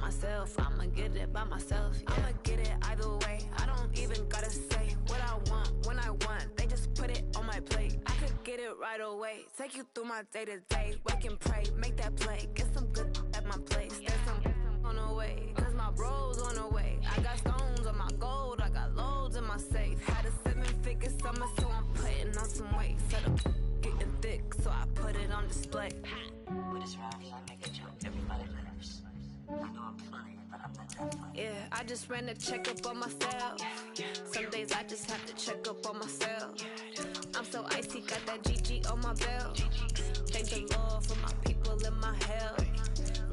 myself. I'ma get it by myself. Yeah. I'ma get it either way. I don't even gotta say what I want when I want. They just put it on my plate. I could get it right away. Take you through my day-to-day. Wake and pray, make that play. Get some good at my place. There's some on the way, cause my bro's on the way. I got stones on my gold, I got loads in my safe. Had a 7-figure summer, so I'm putting on some weight. Set up getting thick, so I put it on display. With this round here, I make a joke, everybody laughs. I know I'm funny, but I'm not that funny. Yeah, I just ran a checkup on myself. Some days I just have to check up on myself. I'm so icy, got that GG on my belt. Thank the Lord for my people in my health.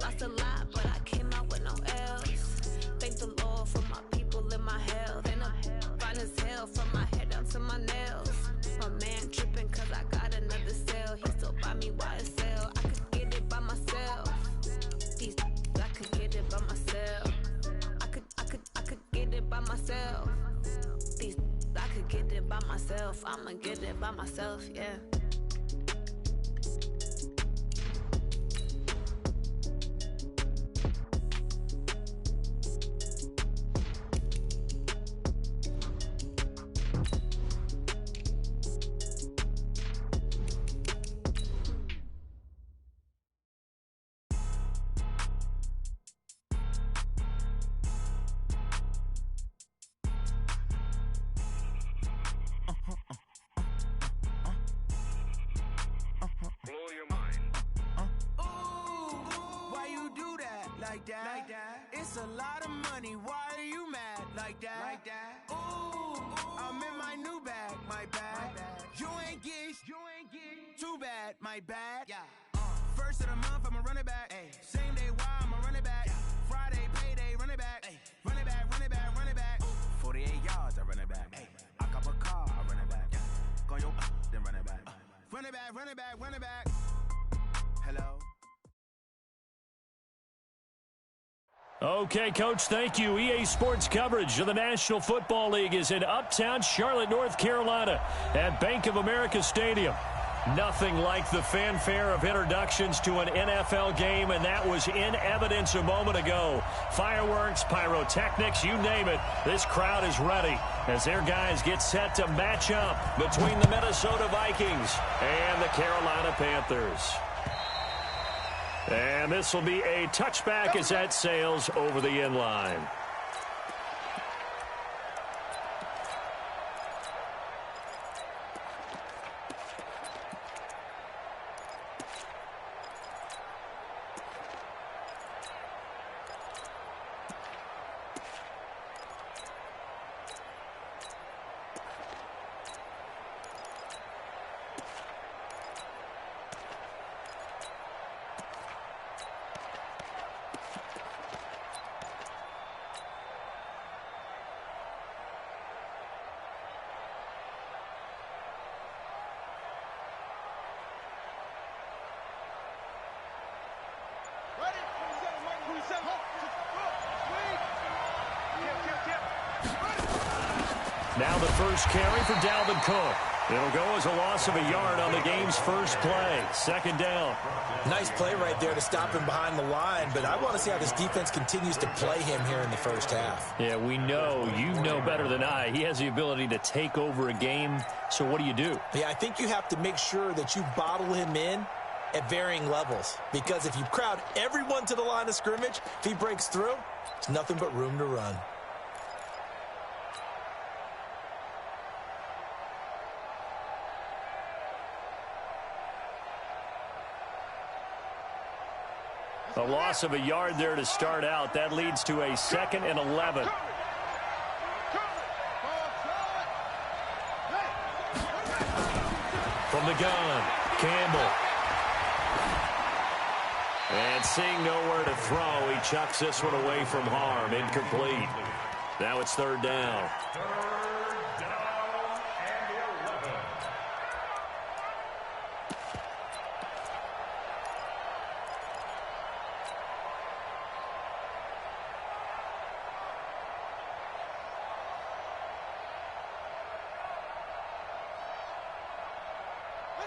Lost a lot, but I came out with no L's. Thank the Lord for my people in my health. And I'm fine as hell from my head down to my nails. My man tripping cause I got another sale. He still buy me YSL. I could get it by myself. These I could get it by myself. I could get it by myself. These I could get it by myself. I'ma get it by myself, yeah. Like that. It's a lot of money. Why are you mad like that? Ooh, I'm in my new bag, my bad. You ain't get too bad, my bad. Yeah. First of the month, I'ma run it back. Ay. Same day, why I'ma run it back. Friday, payday, run it back. Ay. Run it back, run it back, run it back. 48 yards, I run it back. Ay. I cop a car, I run it back. Go yo, then run it back. Run it back, run it back, run it back. Hello. Okay, Coach, thank you. EA Sports coverage of the National Football League is in Uptown Charlotte, North Carolina at Bank of America Stadium. Nothing like the fanfare of introductions to an NFL game, and that was in evidence a moment ago. Fireworks, pyrotechnics, you name it. This crowd is ready as their guys get set to match up between the Minnesota Vikings and the Carolina Panthers. And this will be a touchback as that sails over the end line. Now the first carry for Dalvin Cook. It'll go as a loss of a yard on the game's first play. Second down. Nice play right there to stop him behind the line, but I want to see how this defense continues to play him here in the first half. Yeah, we know. You know better than I. He has the ability to take over a game, so what do you do? Yeah, I think you have to make sure that you bottle him in at varying levels, because if you crowd everyone to the line of scrimmage, if he breaks through, it's nothing but room to run. A loss of a yard there to start out. That leads to a 2nd and 11. From the gun, Campbell. And seeing nowhere to throw, he chucks this one away from harm. Incomplete. Now it's 3rd down.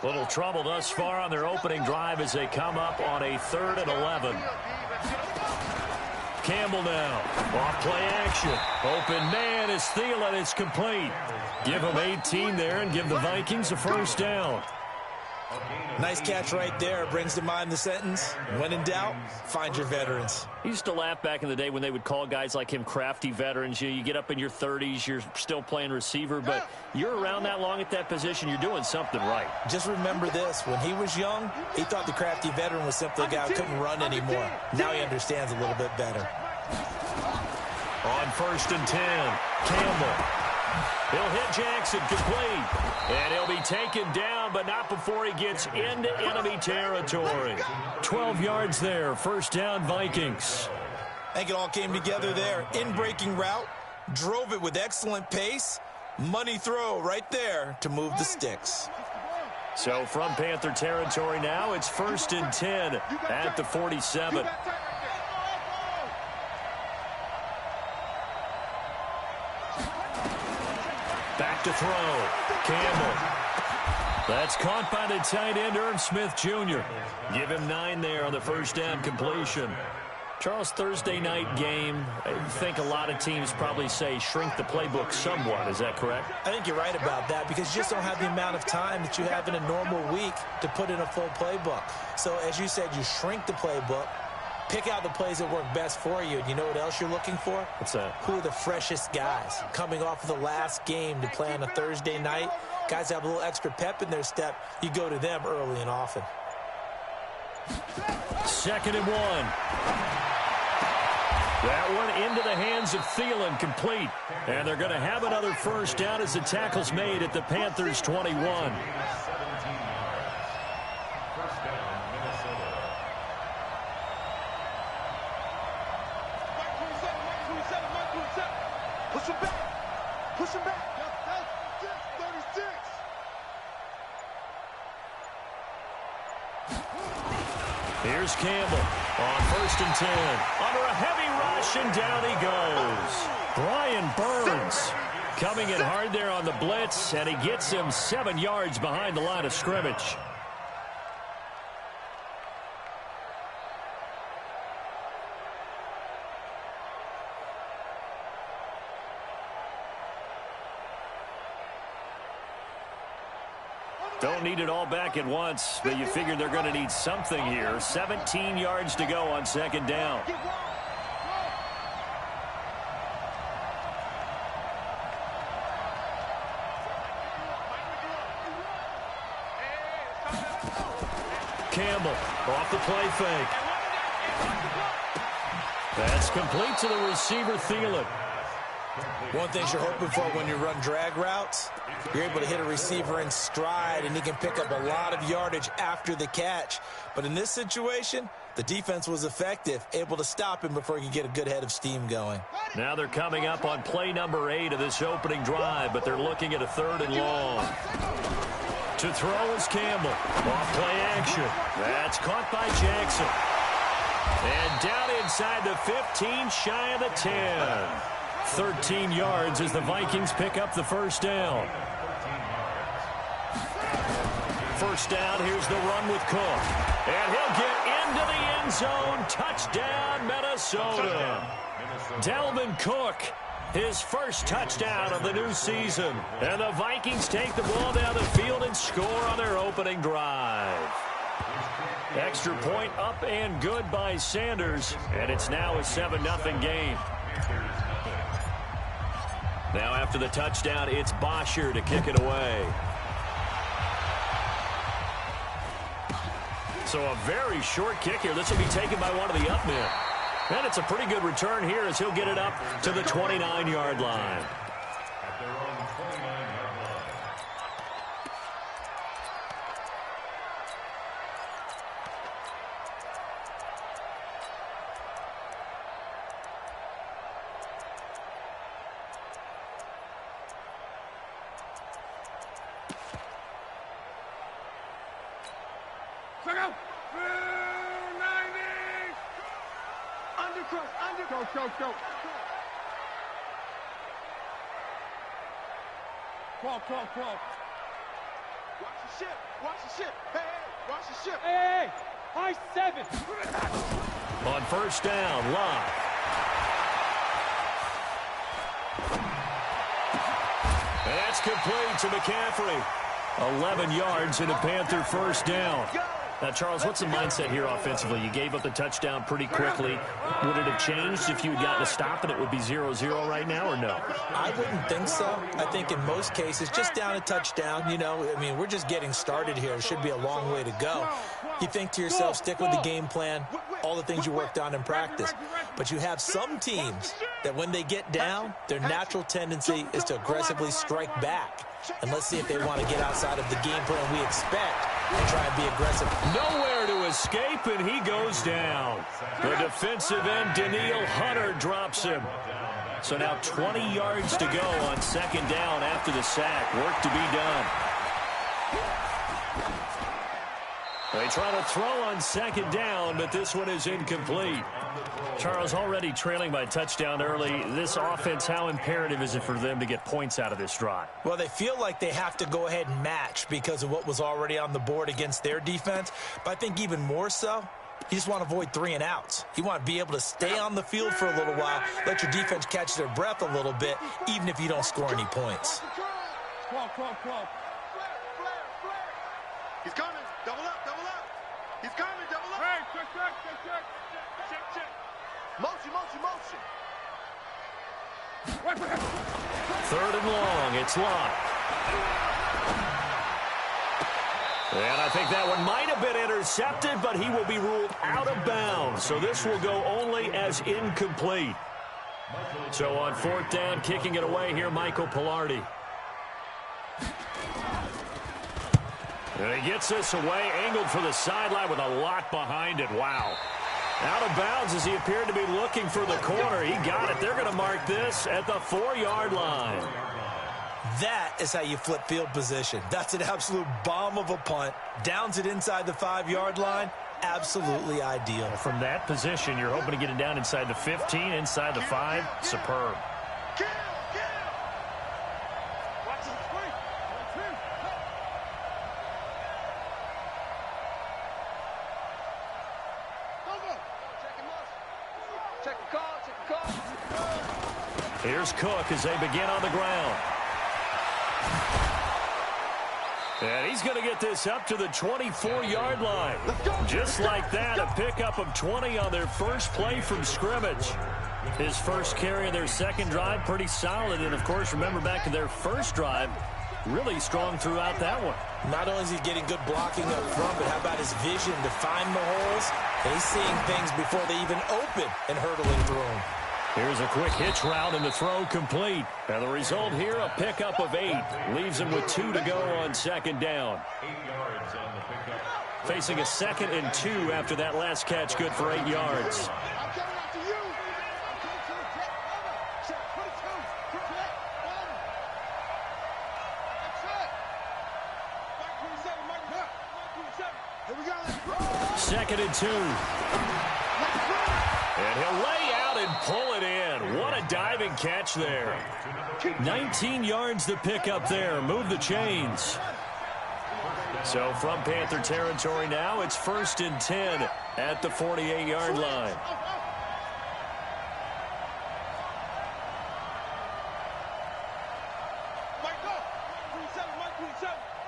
Little trouble thus far on their opening drive as they come up on a 3rd and 11. Campbell now. Off play action. Open man is Thielen. It's complete. Give him 18 there and give the Vikings a first down. Nice catch right there. Brings to mind the sentence, when in doubt, find your veterans. He used to laugh back in the day when they would call guys like him crafty veterans. You get up in your 30s, you're still playing receiver, but you're around that long at that position, you're doing something right. Just remember this. When he was young, he thought the crafty veteran was simply a guy who couldn't run anymore. Now he understands a little bit better. On 1st and 10, Campbell. He'll hit Jackson complete. And he'll be taken down, but not before he gets into enemy territory. 12 yards there. First down, Vikings. I think it all came together there. In-breaking route. Drove it with excellent pace. Money throw right there to move the sticks. So from Panther territory now, it's 1st and 10 at the 47. Back to throw. Campbell. That's caught by the tight end, Irv Smith Jr. Give him 9 there on the first down completion. Charles, Thursday night game, I think a lot of teams probably say shrink the playbook somewhat. Is that correct? I think you're right about that because you just don't have the amount of time that you have in a normal week to put in a full playbook. So as you said, you shrink the playbook. Pick out the plays that work best for you. And you know what else you're looking for? What's that? Who are the freshest guys coming off of the last game to play on a Thursday night? Guys have a little extra pep in their step. You go to them early and often. 2nd and 1. That one into the hands of Thielen, complete. And they're going to have another first down as the tackle's made at the Panthers' 21. Push him back. Push him back. That's 36. Here's Campbell on 1st and 10. Under a heavy rush, and down he goes. Brian Burns coming in hard there on the blitz, and he gets him 7 yards behind the line of scrimmage. Don't need it all back at once, but you figure they're going to need something here. 17 yards to go on 2nd down. Campbell off the play fake. That's complete to the receiver, Thielen. One thing you're hoping for when you run drag routes, you're able to hit a receiver in stride, and he can pick up a lot of yardage after the catch. But in this situation, the defense was effective, able to stop him before he could get a good head of steam going. Now they're coming up on play number 8 of this opening drive, but they're looking at a 3rd and long. To throw is Campbell. Off play action. That's caught by Jackson. And down inside the 15, shy of the 10. 13 yards as the Vikings pick up the first down. First down, here's the run with Cook. And he'll get into the end zone. Touchdown, Minnesota. Dalvin Cook, his first touchdown of the new season. And the Vikings take the ball down the field and score on their opening drive. Extra point up and good by Sanders. And it's now a 7-0 game. Now after the touchdown, it's Bosher to kick it away. So a very short kick here. This will be taken by one of the up men. And it's a pretty good return here as he'll get it up to the 29-yard line. Go. Crawl. Watch the ship. Hey, watch the ship. Hey, I-7. On first down, Locke. That's complete to McCaffrey. 11 yards and a Panther first down. Now, Charles, what's the mindset here offensively? You gave up the touchdown pretty quickly. Would it have changed if you had gotten a stop and it would be 0-0 right now, or no? I wouldn't think so. I think in most cases, just down a touchdown, you know, I mean, we're just getting started here. It should be a long way to go. You think to yourself, stick with the game plan, all the things you worked on in practice. But you have some teams that when they get down, their natural tendency is to aggressively strike back. And let's see if they want to get outside of the game plan we expect and try and be aggressive. Nowhere to escape, and he goes down. The defensive end, Danielle Hunter, drops him. So now 20 yards to go on second down after the sack. Work to be done. They try to throw on second down, but this one is incomplete. Charles, already trailing by touchdown early. This offense, how imperative is it for them to get points out of this drive? Well, they feel like they have to go ahead and match because of what was already on the board against their defense. But I think even more so, you just want to avoid 3 and outs. You want to be able to stay on the field for a little while, let your defense catch their breath a little bit, even if you don't score any points. He's coming. Double up, double up. He's coming, double up. Hey, check. Motion. Third and long. It's locked. And I think that one might have been intercepted, but he will be ruled out of bounds. So this will go only as incomplete. So on fourth down, kicking it away here, Michael Pilardi. And he gets this away, angled for the sideline with a lot behind it. Wow. Out of bounds as he appeared to be looking for the corner. He got it. They're going to mark this at the 4-yard line. That is how you flip field position. That's an absolute bomb of a punt. Downs it inside the 5-yard line. Absolutely ideal. From that position, you're hoping to get it down inside the 15, inside the 5. Superb. Here's Cook as they begin on the ground. And he's going to get this up to the 24-yard line. Just like that, a pickup of 20 on their first play from scrimmage. His first carry in their second drive, pretty solid. And, of course, remember back to their first drive, really strong throughout that one. Not only is he getting good blocking up front, but how about his vision to find the holes? And he's seeing things before they even open and hurdling through them. Here's a quick hitch route and the throw complete. And the result here, a pickup of 8. Leaves him with 2 to go on second down. 8 yards on the pickup. Facing a 2nd and 2 after that last catch, good for 8 yards. Second and 2. And he'll lay out and pull it in. What a diving catch there. 19 yards to pick up there. Move the chains. So from Panther territory now, it's 1st and 10 at the 48-yard line.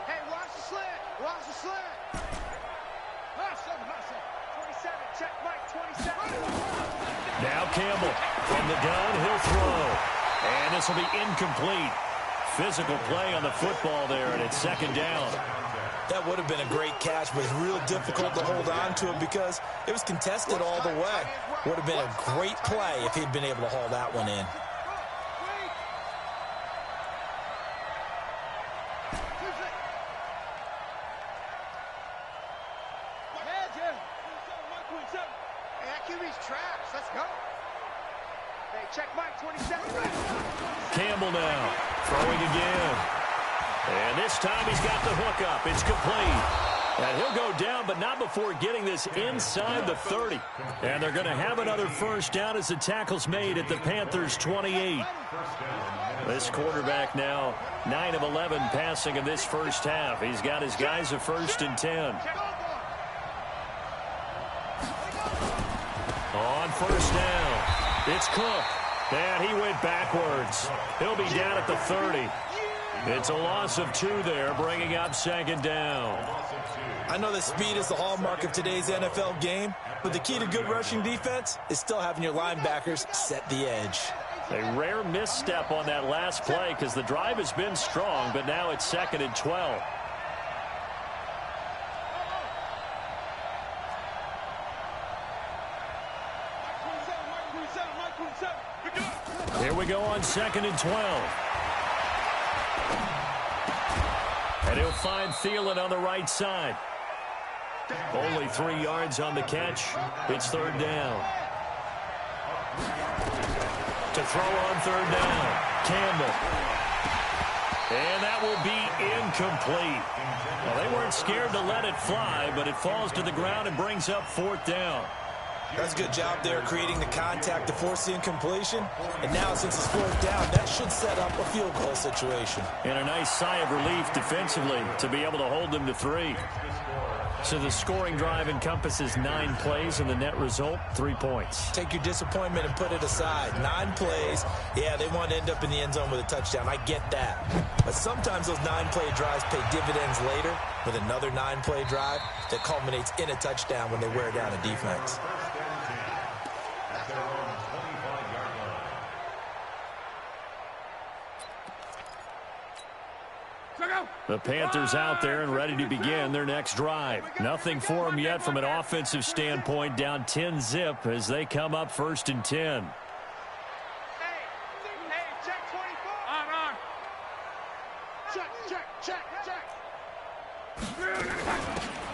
Hey, watch the slant. Watch the slant. 27, check Mike, 27. Now Campbell from the gun, he'll throw. And this will be incomplete. Physical play on the football there, and it's 2nd down. That would have been a great catch, but it's real difficult to hold on to it because it was contested all the way. Would have been a great play if he'd been able to haul that one in. Campbell now throwing again. And this time he's got the hook up. It's complete. And he'll go down, but not before getting this inside the 30. And they're going to have another first down as the tackle's made at the Panthers' 28. This quarterback now 9 of 11 passing in this first half. He's got his guys a 1st and 10. On 1st down. It's Cook. And he went backwards. He'll be down at the 30. It's a loss of 2 there, bringing up second down. I know that speed is the hallmark of today's NFL game, but the key to good rushing defense is still having your linebackers set the edge. A rare misstep on that last play because the drive has been strong, but now it's 2nd and 12. Here we go on 2nd and 12. And he'll find Thielen on the right side. Only 3 yards on the catch. It's 3rd down. To throw on 3rd down. Campbell. And that will be incomplete. Well, they weren't scared to let it fly, but it falls to the ground and brings up 4th down. That's a good job there creating the contact to force the incompletion. And now since it's 4th down, that should set up a field goal situation. And a nice sigh of relief defensively to be able to hold them to 3. So the scoring drive encompasses 9 plays, and the net result, 3 points. Take your disappointment and put it aside. 9 plays. Yeah, they want to end up in the end zone with a touchdown. I get that. But sometimes those 9-play drives pay dividends later with another 9-play drive that culminates in a touchdown when they wear down a defense. The Panthers out there and ready to begin their next drive. Nothing for them yet from an offensive standpoint, down 10-zip as they come up 1st and 10. Hey, check 24. On. Check.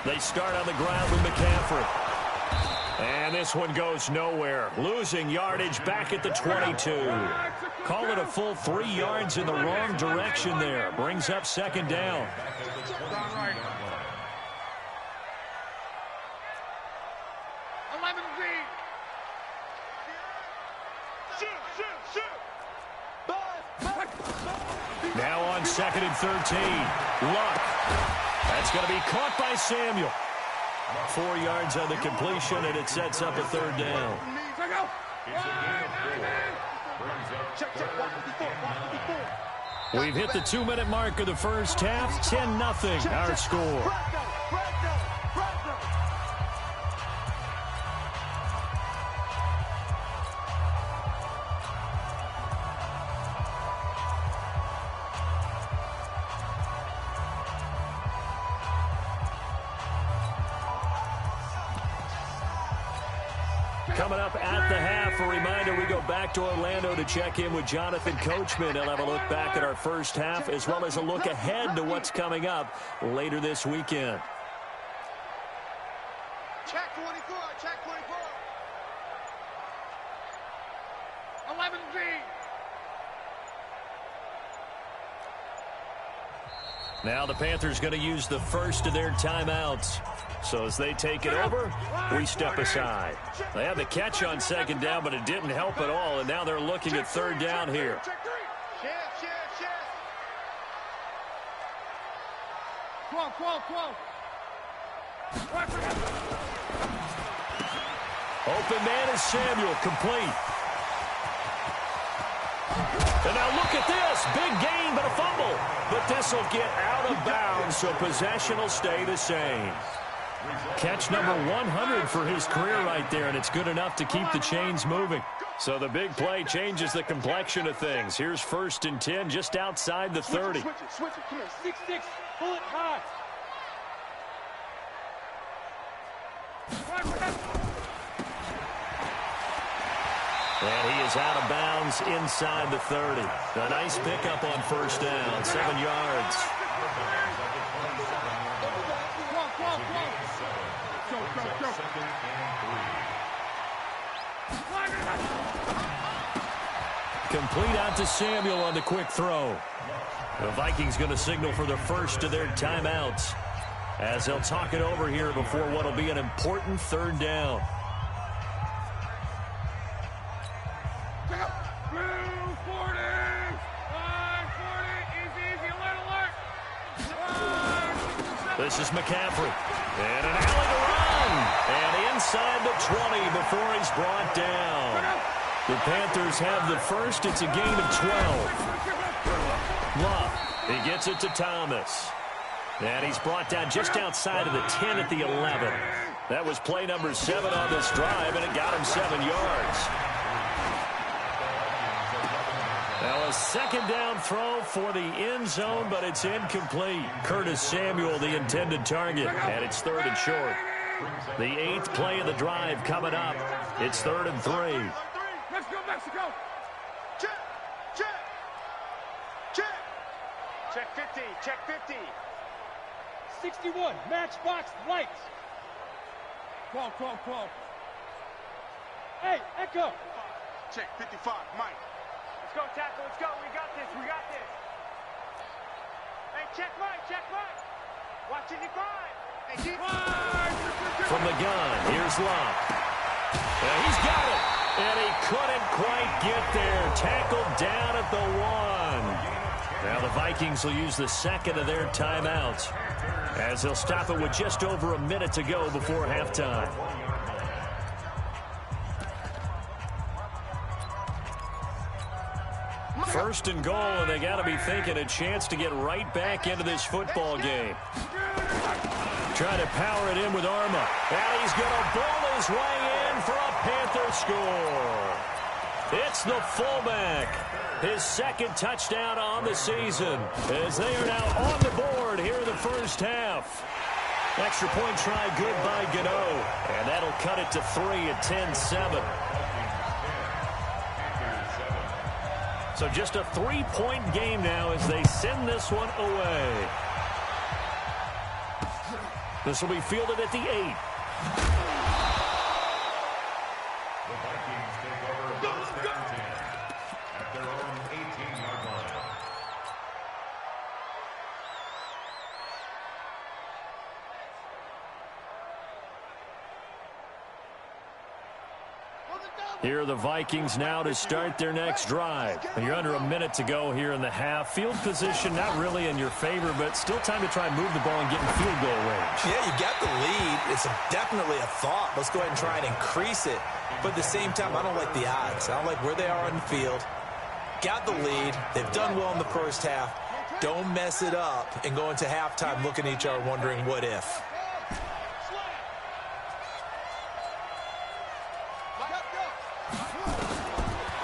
They start on the ground with McCaffrey. And this one goes nowhere. Losing yardage back at the 22. Call it a full 3 yards in the wrong direction there. Brings up 2nd down. Now on 2nd and 13. Luck. That's going to be caught by Samuel. 4 yards on the completion, and it sets up a 3rd down. We've hit the 2-minute mark of the first half. 10-0 our score. Coming up at the half, a reminder, we go back to Orlando to check in with Jonathan Coachman. He'll have a look back at our first half as well as a look ahead to what's coming up later this weekend. Check 24. 11B. Now the Panthers going to use the first of their timeouts. So as they take it over, we step aside. They had the catch on 2nd down, but it didn't help at all, and now they're looking at 3rd down here. Open man is Samuel, complete. And now look at this. Big gain, but a fumble. But this will get out of bounds, so possession will stay the same. Catch number 100 for his career right there, and it's good enough to keep the chains moving. So the big play changes the complexion of things. Here's 1st and 10 just outside the 30. Switch it. Come here. 6-6. Pull it high. And he is out of bounds inside the 30. A nice pickup on 1st down, 7 yards. Complete out to Samuel on the quick throw. The Vikings going to signal for the first of their timeouts as they'll talk it over here before what will be an important 3rd down. This is McCaffrey. And an alley to run. And inside the 20 before he's brought down. The Panthers have the first. It's a gain of 12. Love. He gets it to Thomas. And he's brought down just outside of the 10 at the 11. That was play number 7 on this drive, and it got him 7 yards. Now a second down throw for the end zone, but it's incomplete. Curtis Samuel, the intended target, and it's 3rd and short. The 8th play of the drive coming up. It's 3rd and 3. Let's go, Mexico! Check! Check! Check! Check 50, check 50. 61, matchbox lights. 12. Hey, Echo. Check 55, Mike. Let's go, tackle, let's go. We got this. Hey, check Mike. Watching the grind. Hey, keep From the gun, here's Love. He's got it. And he couldn't quite get there. Tackled down at the 1. Now the Vikings will use the second of their timeouts, as they'll stop it with just over a minute to go before halftime. First and goal, and they got to be thinking a chance to get right back into this football game. Trying to power it in with Arma. And he's going to bowl his way in for a Panther score. It's the fullback. His second touchdown on the season, as they are now on the board here in the first half. Extra point try good by Gano, and that'll cut it to 3 at 10-7. So just a 3-point game now as they send this one away. This will be fielded at the 8. The Vikings take over first and 10 at their own 18-yard line. Here are the Vikings now to start their next drive. You're under a minute to go here in the half. Field position not really in your favor, but still time to try and move the ball and get in field goal range. Yeah, you got the lead. It's definitely a thought. Let's go ahead and try and increase it. But at the same time, I don't like the odds. I don't like where they are on the field. Got the lead. They've done well in the first half. Don't mess it up and go into halftime looking at each other wondering what if.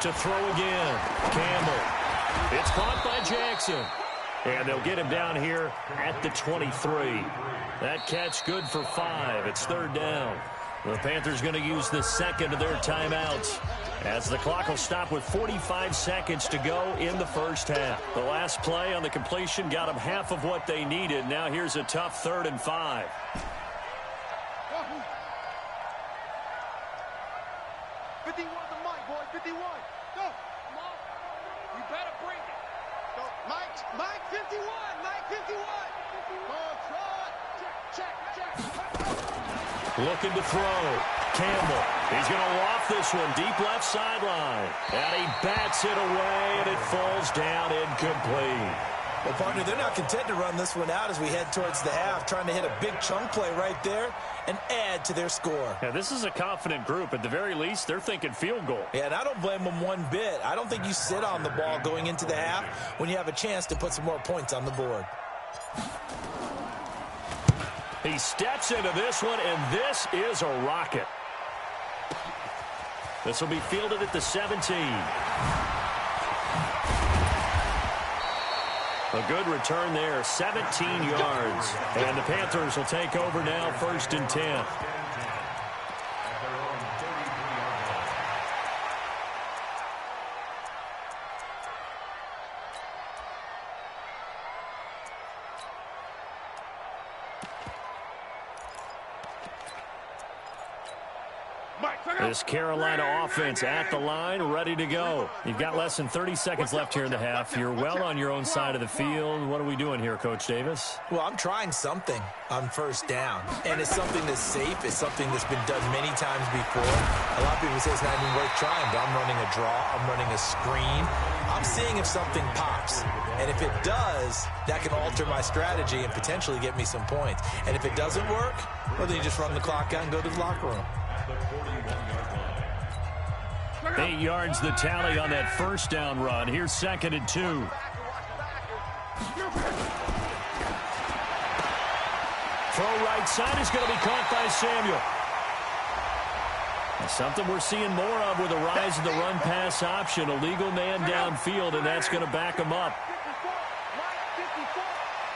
To throw again, Campbell. It's caught by Jackson. And they'll get him down here at the 23. That catch good for 5. It's 3rd down. The Panthers going to use the second of their timeouts, as the clock will stop with 45 seconds to go in the first half. The last play on the completion got them half of what they needed. Now here's a tough 3rd and 5. 51 to Mike, boy, 51. Go. Come on. You better bring it. Go. Mike 51. Mike 51. Control. Check. Looking to throw. Campbell. He's going to loft this one deep left sideline. And he bats it away, and it falls down incomplete. Well, partner, they're not content to run this one out as we head towards the half, trying to hit a big chunk play right there and add to their score. Yeah, this is a confident group. At the very least, they're thinking field goal. Yeah, and I don't blame them one bit. I don't think you sit on the ball going into the half when you have a chance to put some more points on the board. He steps into this one, and this is a rocket. This will be fielded at the 17. A good return there, 17 yards. And the Panthers will take over now, 1st and 10. This Carolina offense at the line, ready to go. You've got less than 30 seconds left here in the half. You're well on your own side of the field. What are we doing here, Coach Davis? Well, I'm trying something on 1st down, and it's something that's safe. It's something that's been done many times before. A lot of people say it's not even worth trying, but I'm running a draw. I'm running a screen. I'm seeing if something pops, and if it does, that can alter my strategy and potentially get me some points. And if it doesn't work, well, then you just run the clock out and go to the locker room. 8 yards the tally on that first down run. Here's 2nd and 2. Throw right side is going to be caught by Samuel. Something we're seeing more of with the rise of the run-pass option. A legal man downfield, and that's going to back him up.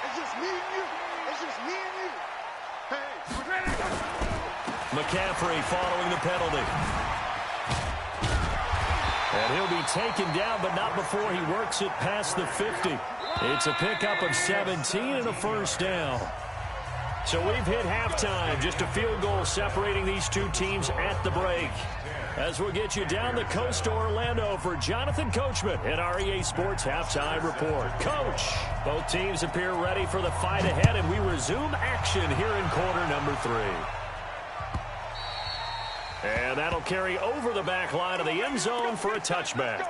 It's just me and you. It's just me and you. Hey. McCaffrey following the penalty. And he'll be taken down, but not before he works it past the 50. It's a pickup of 17 and a first down. So we've hit halftime. Just a field goal separating these two teams at the break. As we'll get you down the coast to Orlando for Jonathan Coachman at our EA Sports Halftime Report. Coach, both teams appear ready for the fight ahead, and we resume action here in quarter number 3. And that'll carry over the back line of the end zone for a touchback.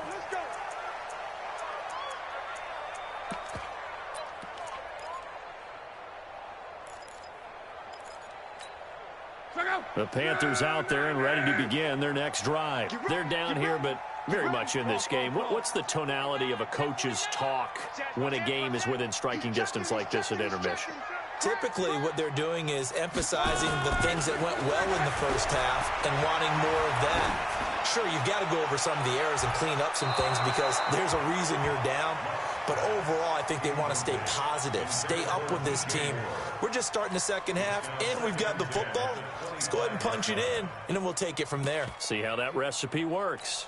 The Panthers out there and ready to begin their next drive. They're down here, but very much in this game. What's the tonality of a coach's talk when a game is within striking distance like this at intermission? Typically, what they're doing is emphasizing the things that went well in the first half and wanting more of that. Sure, you've got to go over some of the errors and clean up some things because there's a reason you're down. But overall, I think they want to stay positive, stay up with this team. We're just starting the second half, and we've got the football. Let's go ahead and punch it in, and then we'll take it from there. See how that recipe works.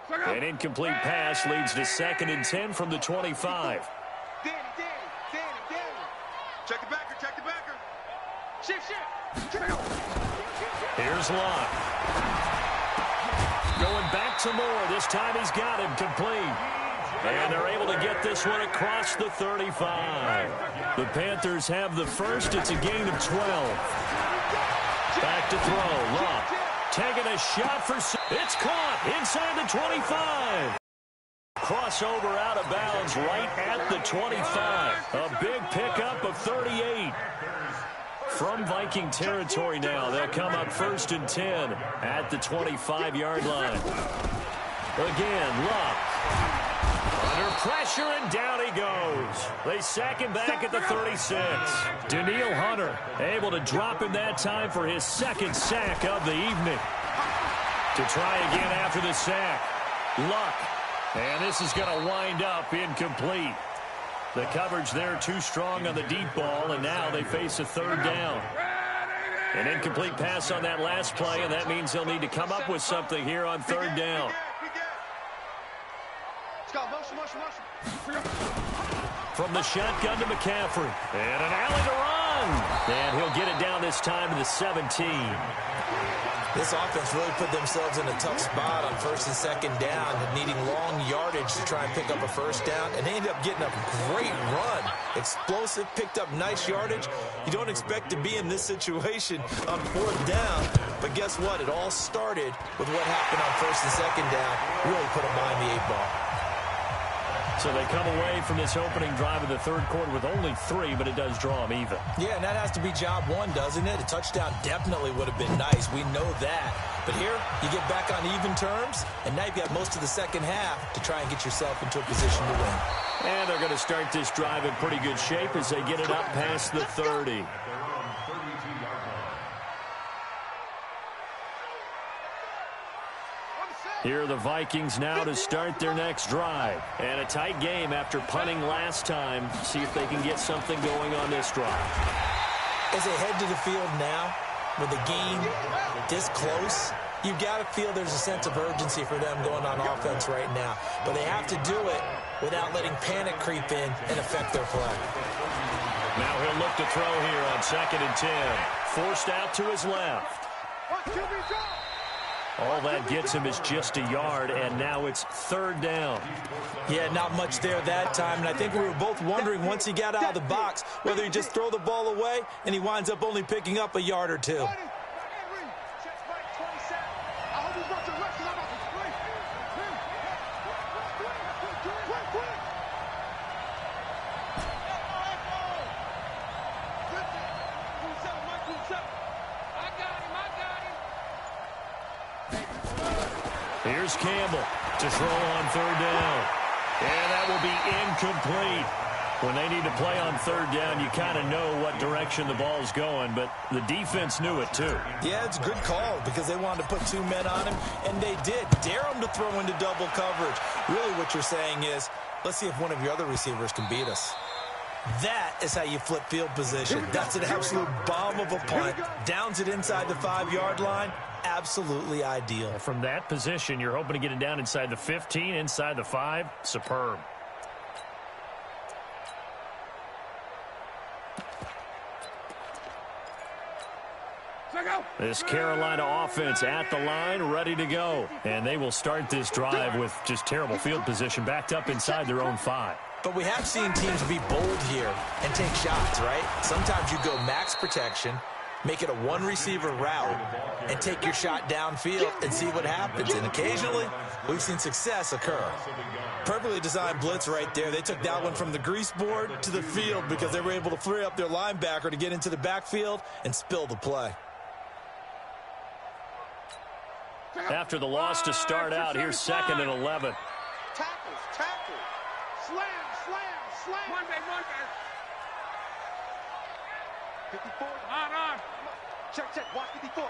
An incomplete pass leads to 2nd and 10 from the 25. Danny. Check the backer. Shift. Here's Locke. Going back to Moore. This time he's got him complete. And they're able to get this one across the 35. The Panthers have the first. It's a gain of 12. Back to throw. Locke taking a shot for... It's caught inside the 25. Crossover out of bounds right at the 25. A big pickup of 38. From Viking territory now. They'll come up 1st and 10 at the 25-yard line. Again, Locke. Under pressure, and down he goes. They sack him back at the 36. Danielle Hunter able to drop him that time for his 2nd sack of the evening. To try again after the sack. Luck. And this is going to wind up incomplete. The coverage there too strong on the deep ball, and now they face a 3rd down. An incomplete pass on that last play, and that means they'll need to come up with something here on 3rd down. From the shotgun to McCaffrey. And an alley to run. And he'll get it down this time to the 17. This offense really put themselves in a tough spot on 1st and 2nd down, needing long yardage to try and pick up a 1st down, and they ended up getting a great run. Explosive, picked up nice yardage. You don't expect to be in this situation on 4th down, but guess what? It all started with what happened on 1st and 2nd down. Really put them behind the 8 ball. So they come away from this opening drive of the 3rd quarter with only 3, but it does draw them even. Yeah, and that has to be job 1, doesn't it? A touchdown definitely would have been nice. We know that. But here, you get back on even terms, and now you've got most of the second half to try and get yourself into a position to win. And they're going to start this drive in pretty good shape as they get it up past the 30. Here are the Vikings now to start their next drive. And a tight game after punting last time. See if they can get something going on this drive. As they head to the field now, with the game this close, you've got to feel there's a sense of urgency for them going on offense right now. But they have to do it without letting panic creep in and affect their play. Now he'll look to throw here on 2nd and 10. Forced out to his left. All that gets him is just a yard, and now it's 3rd down. Yeah, not much there that time, and I think we were both wondering once he got out of the box whether he just throw the ball away, and he winds up only picking up a yard or 2. Here's Campbell to throw on third down. And that will be incomplete. When they need to play on third down, you kind of know what direction the ball's going, but the defense knew it too. Yeah, it's a good call because they wanted to put 2 men on him, and they did. Dare him to throw into double coverage. Really what you're saying is, let's see if one of your other receivers can beat us. That is how you flip field position. That's an absolute bomb of a punt. Downs it inside the 5-yard line. Absolutely ideal. From that position, you're hoping to get it down inside the 15, inside the 5. Superb. This Carolina offense at the line, ready to go. And they will start this drive with just terrible field position, backed up inside their own 5. But we have seen teams be bold here and take shots, right? Sometimes you go max protection, make it a 1-receiver route, and take your shot downfield and see what happens. And occasionally, we've seen success occur. Perfectly designed blitz right there. They took that one from the grease board to the field because they were able to free up their linebacker to get into the backfield and spill the play. After the loss to start out, here's 2nd and 11. Tackle. Slam. One man. 54. On. Check. Watch 54.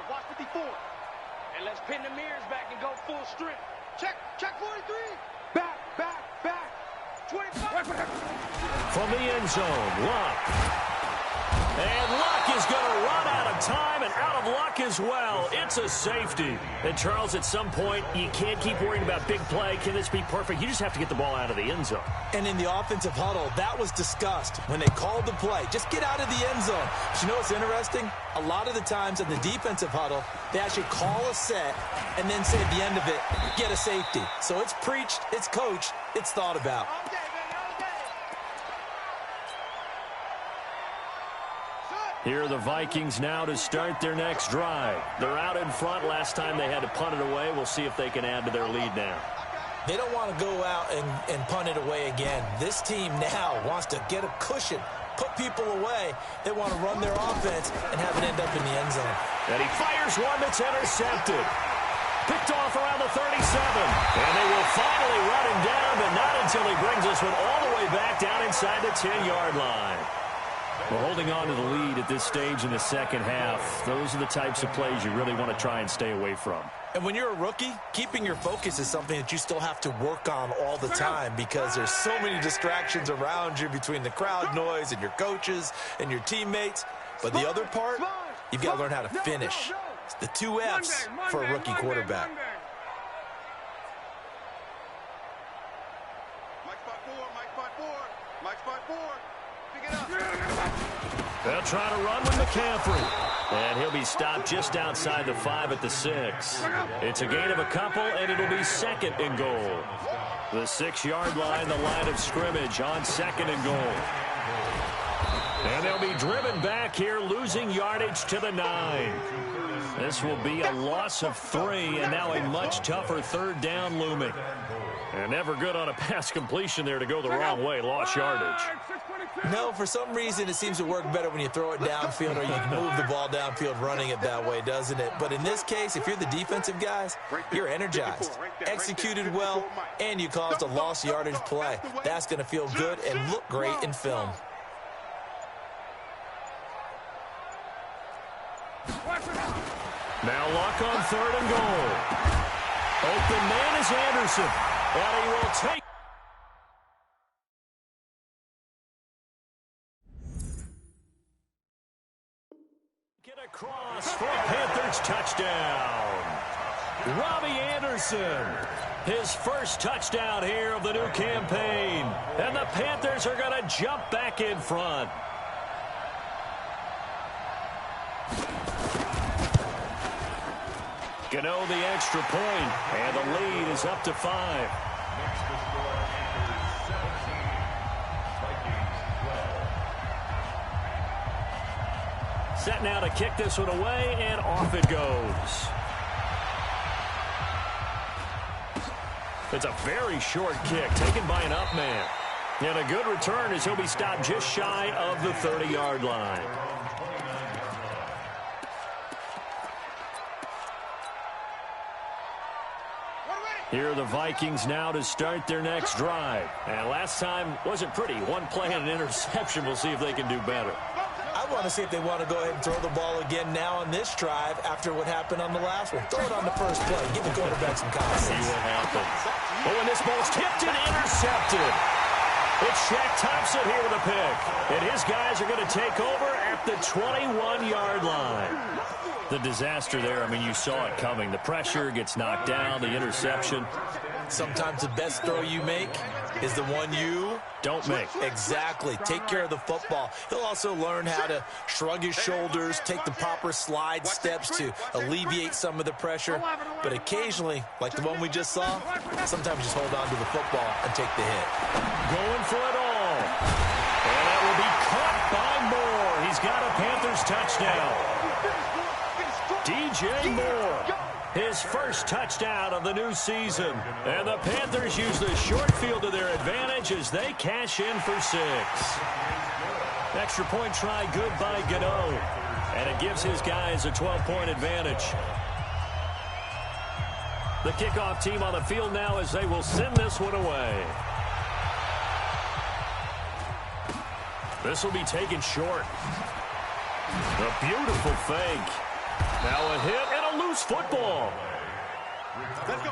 And let's pin the mirrors back and go full strength. Check 43. Back. 25. From the end zone, Luck. And Luck is going to run out of time and out of luck as well. It's a safety. And, Charles, at some point, you can't keep worrying about big play. Can this be perfect? You just have to get the ball out of the end zone. And in the offensive huddle, that was discussed when they called the play. Just get out of the end zone. But you know what's interesting? A lot of the times in the defensive huddle, they actually call a set and then say at the end of it, get a safety. So it's preached, it's coached, it's thought about. Here are the Vikings now to start their next drive. They're out in front. Last time they had to punt it away. We'll see if they can add to their lead now. They don't want to go out and punt it away again. This team now wants to get a cushion, put people away. They want to run their offense and have it end up in the end zone. And he fires one that's intercepted. Picked off around the 37. And they will finally run him down, but not until he brings this one all the way back down inside the 10-yard line. We're holding on to the lead at this stage in the second half. Those are the types of plays you really want to try and stay away from. And when you're a rookie, keeping your focus is something that you still have to work on all the time because there's so many distractions around you between the crowd noise and your coaches and your teammates. But the other part, you've got to learn how to finish. It's the 2 F's for a rookie quarterback. They'll try to run with McCaffrey. And he'll be stopped just outside the 5 at the 6. It's a gain of a couple, and it'll be 2nd and goal. The 6-yard line, the line of scrimmage on 2nd and goal. And they'll be driven back here, losing yardage to the 9. This will be a loss of 3, and now a much tougher 3rd down looming. And never good on a pass completion there to go the wrong way. Lost yardage. No, for some reason it seems to work better when you throw it downfield or you can move the ball downfield running it that way, doesn't it? But in this case, if you're the defensive guys, you're energized, executed well, and you caused a lost yardage play. That's going to feel good and look great in film. Now Luck on 3rd and goal. Open man is Anderson. And he will take. Get across for a Panthers touchdown. Robbie Anderson. His first touchdown here of the new campaign. And the Panthers are going to jump back in front. Gano the extra point, and the lead is up to 5. Next to score, Panthers 17, Vikings 12. Set now to kick this one away, and off it goes. It's a very short kick taken by an up man. And a good return as he'll be stopped just shy of the 30-yard line. Here are the Vikings now to start their next drive. And last time wasn't pretty. One play and an interception. We'll see if they can do better. I want to see if they want to go ahead and throw the ball again now on this drive after what happened on the last one. Throw it on the first play. Give the quarterback some confidence. See what happens. Oh, and this ball's tipped and intercepted. It's Shaq Thompson here with a pick. And his guys are going to take over at the 21-yard line. The disaster there, I mean, you saw it coming. The pressure gets knocked down, the interception. Sometimes the best throw you make is the one you don't make. Exactly. Take care of the football. He'll also learn how to shrug his shoulders, take the proper slide steps to alleviate some of the pressure. But occasionally, like the one we just saw, sometimes just hold on to the football and take the hit. Going for it all. And that will be caught by Moore. He's got a Panthers touchdown. DJ Moore, his first touchdown of the new season. And the Panthers use the short field to their advantage as they cash in for 6. Extra point try good by Gano. And it gives his guys a 12-point advantage. The kickoff team on the field now as they will send this one away. This will be taken short. A beautiful fake. Now a hit and a loose football. Let's go.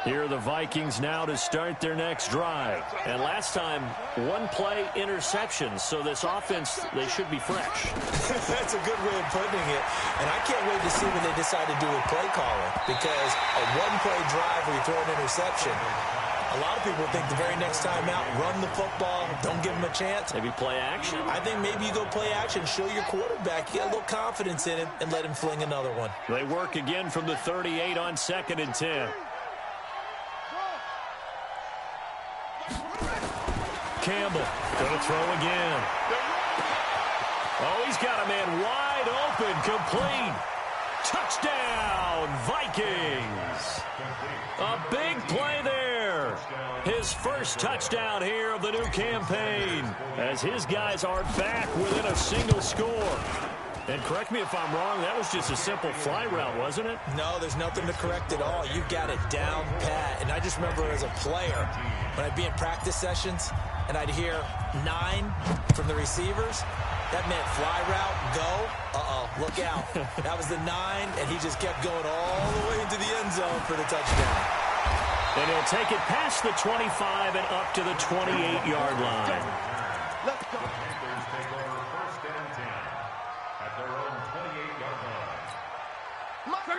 Here are the Vikings now to start their next drive. And last time, one play interception. So this offense, they should be fresh. That's a good way of putting it. And I can't wait to see what they decide to do with play calling. Because a one-play drive where you throw an interception, a lot of people think the very next time out, run the football, don't give them a chance. Maybe play action. I think maybe you go play action, show your quarterback, get a little confidence in him, and let him fling another one. They work again from the 38 on 2nd and 10. Campbell going to throw again. Oh, he's got a man wide open, complete. Touchdown, Vikings. A big play there. His first touchdown here of the new campaign as his guys are back within a single score. And correct me if I'm wrong, that was just a simple fly route, wasn't it? No, there's nothing to correct at all. You got it down pat. And I just remember as a player, when I'd be in practice sessions, and I'd hear 9 from the receivers. That meant fly route, go. Uh-oh, look out. That was the 9, and he just kept going all the way into the end zone for the touchdown. And he'll take it past the 25 and up to the 28-yard line. Let's go. Panthers take over 1st and 10 at their own 28-yard line.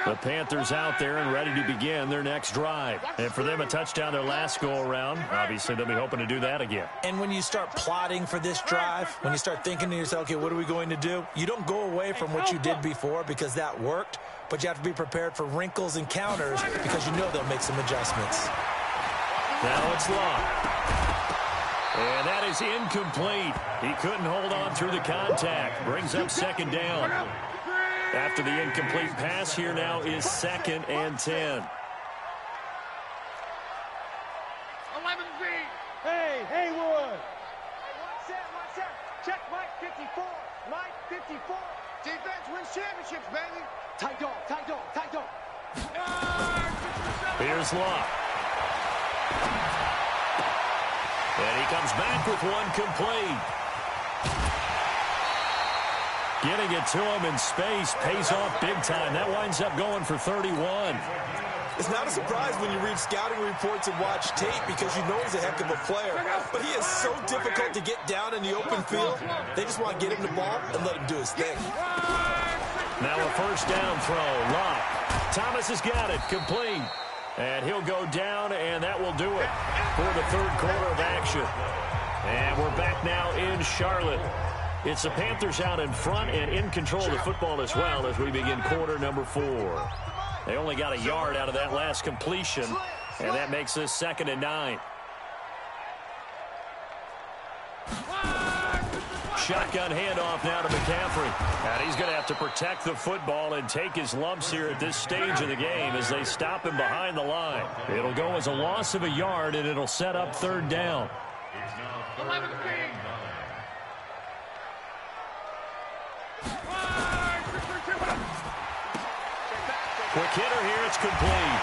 The Panthers out there and ready to begin their next drive. And for them, a touchdown their last go-around. Obviously, they'll be hoping to do that again. And when you start plotting for this drive, when you start thinking to yourself, okay, what are we going to do? You don't go away from what you did before because that worked, but you have to be prepared for wrinkles and counters because you know they'll make some adjustments. Now it's locked. And that is incomplete. He couldn't hold on through the contact. Brings up 2nd down. After the incomplete pass, here now is 2nd and 10. 11 Z. Hey, Haywood. Watch that. Check Mike 54. Mike 54. Defense wins championships, baby. Tight dog. Here's Locke. And he comes back with one complete. Getting it to him in space pays off big time. That winds up going for 31. It's not a surprise when you read scouting reports and watch tape because you know he's a heck of a player. But he is so difficult to get down in the open field. They just want to get him the ball and let him do his thing. Now a 1st down throw. Locke. Thomas has got it. Complete. And he'll go down, and that will do it for the 3rd quarter of action. And we're back now in Charlotte. It's the Panthers out in front and in control of the football as well as we begin quarter number 4. They only got a yard out of that last completion, and that makes this 2nd and 9. shotgun handoff now to McCaffrey. And he's going to have to protect the football and take his lumps here at this stage of the game as they stop him behind the line. It'll go as a loss of a yard, and it'll set up third down. Quick hitter here, it's complete.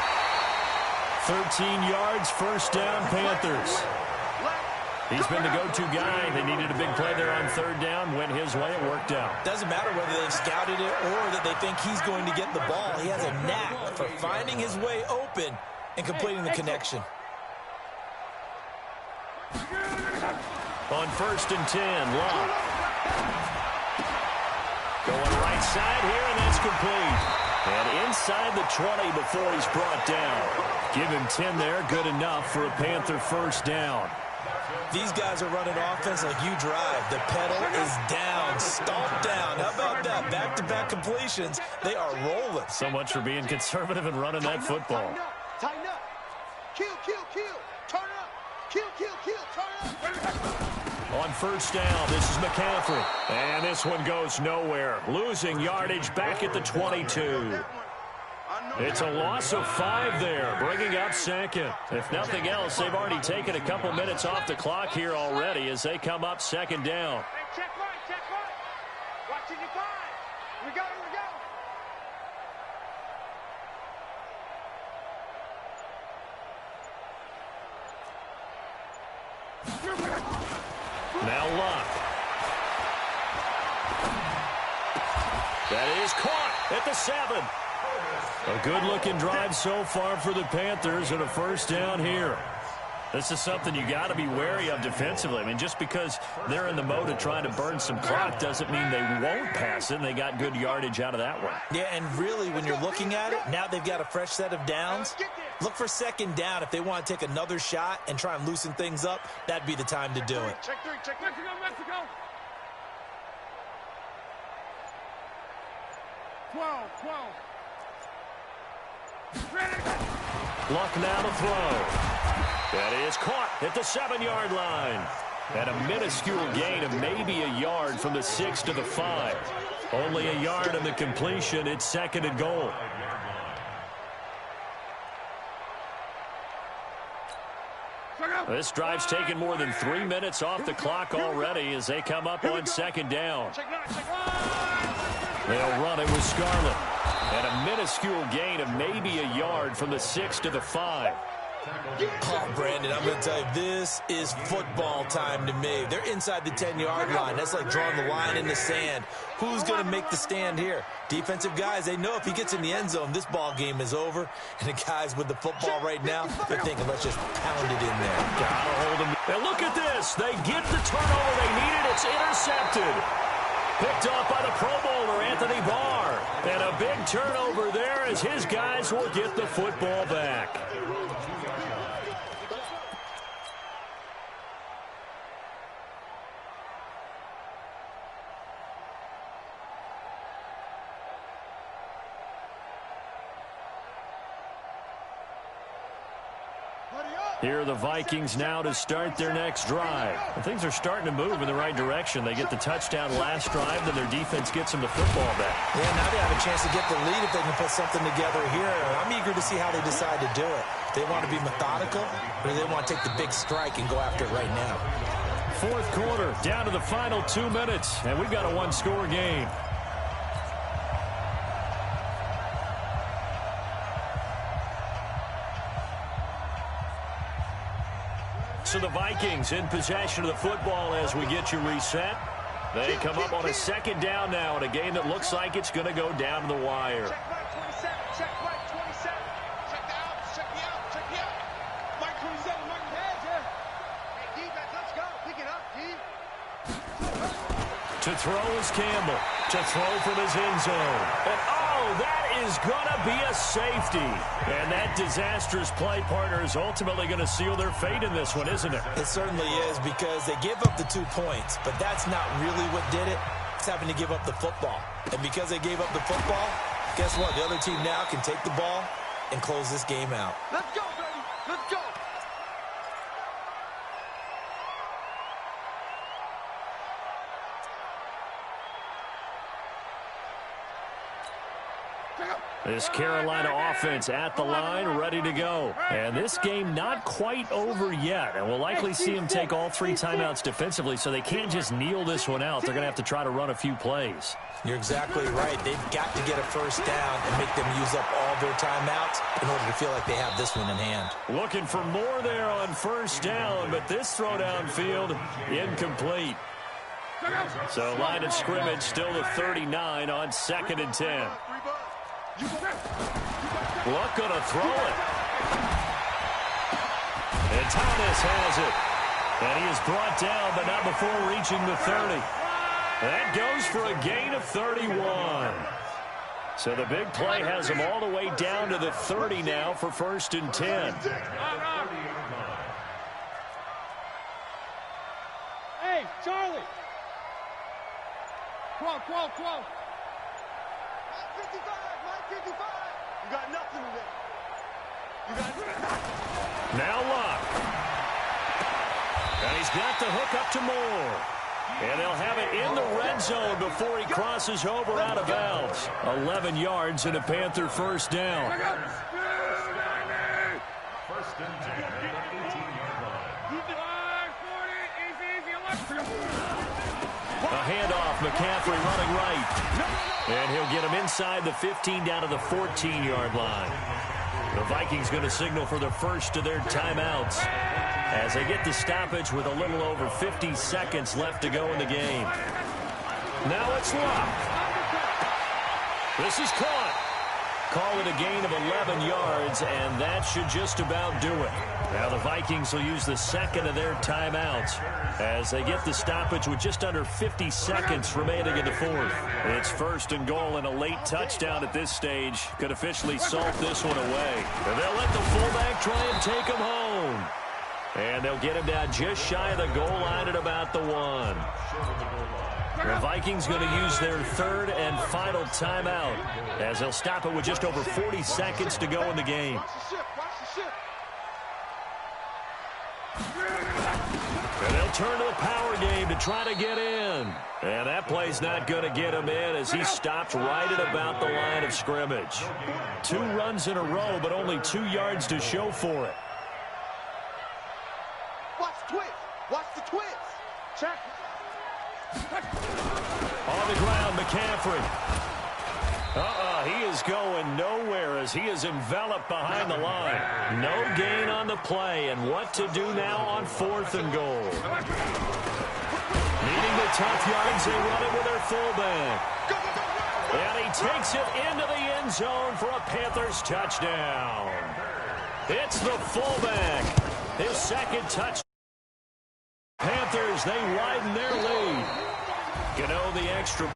13 yards, first down, Panthers. He's been the go-to guy. They needed a big play there on third down. Went his way, it worked out. Doesn't matter whether they've scouted it or that they think he's going to get the ball. He has a knack for finding his way open and completing the connection. On 1st and 10, Locke. Going right side here, and that's complete. And inside the 20 before he's brought down. Give him 10 there, good enough for a Panther first down. These guys are running offense like you drive. The pedal is down, stomped down. How about that? Back-to-back completions. They are rolling. So much for being conservative and running that football. Tighten up. Kill. Turn up. Kill. Turn up. On first down, this is McCaffrey. And this one goes nowhere. Losing yardage back at the 22. It's a loss of 5 there, bringing up second. If nothing else, they've already taken a couple minutes off the clock here already as they come up second down. Hey, check right. Watching your five. We go. Now Locke. That is caught at the 7. A good-looking drive so far for the Panthers and a first down here. This is something you got to be wary of defensively. I mean, just because they're in the mode of trying to burn some clock doesn't mean they won't pass it, and they got good yardage out of that one. Yeah, and really, when you're looking at it, now they've got a fresh set of downs. Look for second down. If they want to take another shot and try and loosen things up, that'd be the time to do it. Check 3. Mexico. 12. Luck now to throw. That is caught at the 7-yard line. And a minuscule gain of maybe a yard from the 6 to the 5. Only a yard on the completion. It's second and goal. This drive's taken more than 3 minutes off the clock already as they come up on second down. They'll run it with Scarlett. And a minuscule gain of maybe a yard from the 6 to the 5. Oh, Brandon, I'm going to tell you, this is football time to me. They're inside the 10-yard line. That's like drawing the line in the sand. Who's going to make the stand here? Defensive guys, they know if he gets in the end zone, this ball game is over. And the guys with the football right now, they're thinking, let's just pound it in there. Gotta hold him. And look at this. They get the turnover they needed. It's intercepted. Picked off by the Pro Bowler, Anthony Barr. And a big turnover there as his guys will get the football back. Here are the Vikings now to start their next drive. And things are starting to move in the right direction. They get the touchdown last drive, then their defense gets them the football back. Yeah, now they have a chance to get the lead if they can put something together here. I'm eager to see how they decide to do it. They want to be methodical, or do they want to take the big strike and go after it right now? Fourth quarter, down to the final 2 minutes, and we've got a one-score game. So the Vikings in possession of the football as we get you reset. They come up on a second down now in a game that looks like it's going to go down to the wire. Check right 27. Check the out. Check the out. Mike 27. Mike head, yeah. Hey, defense, let's go. Pick it up, D. To throw is Campbell. To throw from his end zone. And that is going to be a safety. And that disastrous play partner is ultimately going to seal their fate in this one, isn't it? It certainly is, because they gave up the 2 points, but that's not really what did it. It's having to give up the football. And because they gave up the football, guess what? The other team now can take the ball and close this game out. Let's go, baby. Let's go. This Carolina offense at the line, ready to go. And this game not quite over yet. And we'll likely see them take all 3 timeouts defensively, so they can't just kneel this one out. They're going to have to try to run a few plays. You're exactly right. They've got to get a first down and make them use up all their timeouts in order to feel like they have this one in hand. Looking for more there on first down, but this throw downfield incomplete. So line of scrimmage still the 39 on 2nd and 10. Luck gonna throw it. And Thomas has it. And he is brought down, but not before reaching the 30. That goes for a gain of 31. So the big play has him all the way down to the 30 now for 1st and 10. Hey, Charlie. 12. 55, Mike 55. You got nothing today. You got nothing. Now Luck. And he's got the hook up to Moore. And they'll have it in the red zone before he crosses over out of bounds. 11 yards and a Panther first down. First and 10 at the 18-yard line. A handoff, McCaffrey running right. And he'll get him inside the 15 down to the 14-yard line. The Vikings going to signal for the first of their timeouts as they get the stoppage with a little over 50 seconds left to go in the game. Now it's Luck. This is caught. Call it a gain of 11 yards, and that should just about do it. Now the Vikings will use the second of their timeouts as they get the stoppage with just under 50 seconds remaining in the 4th. It's 1st and goal, and a late touchdown at this stage could officially salt this one away. And they'll let the fullback try and take him home. And they'll get him down just shy of the goal line at about the 1. The Vikings going to use their 3rd and final timeout as they'll stop it with just over 40 seconds to go in the game. And they'll turn to the power game to try to get in. And that play's not going to get him in as he stopped right at about the line of scrimmage. 2 runs in a row, but only 2 yards to show for it. Watch the twist. Watch the twist. Check. On the ground, McCaffrey. He is going nowhere as he is enveloped behind the line. No gain on the play, and what to do now on 4th and goal. Needing the tough yards, they run it with their fullback. And he takes it into the end zone for a Panthers touchdown. It's the fullback. His 2nd touchdown. Panthers, they widen their lead. You know, the extra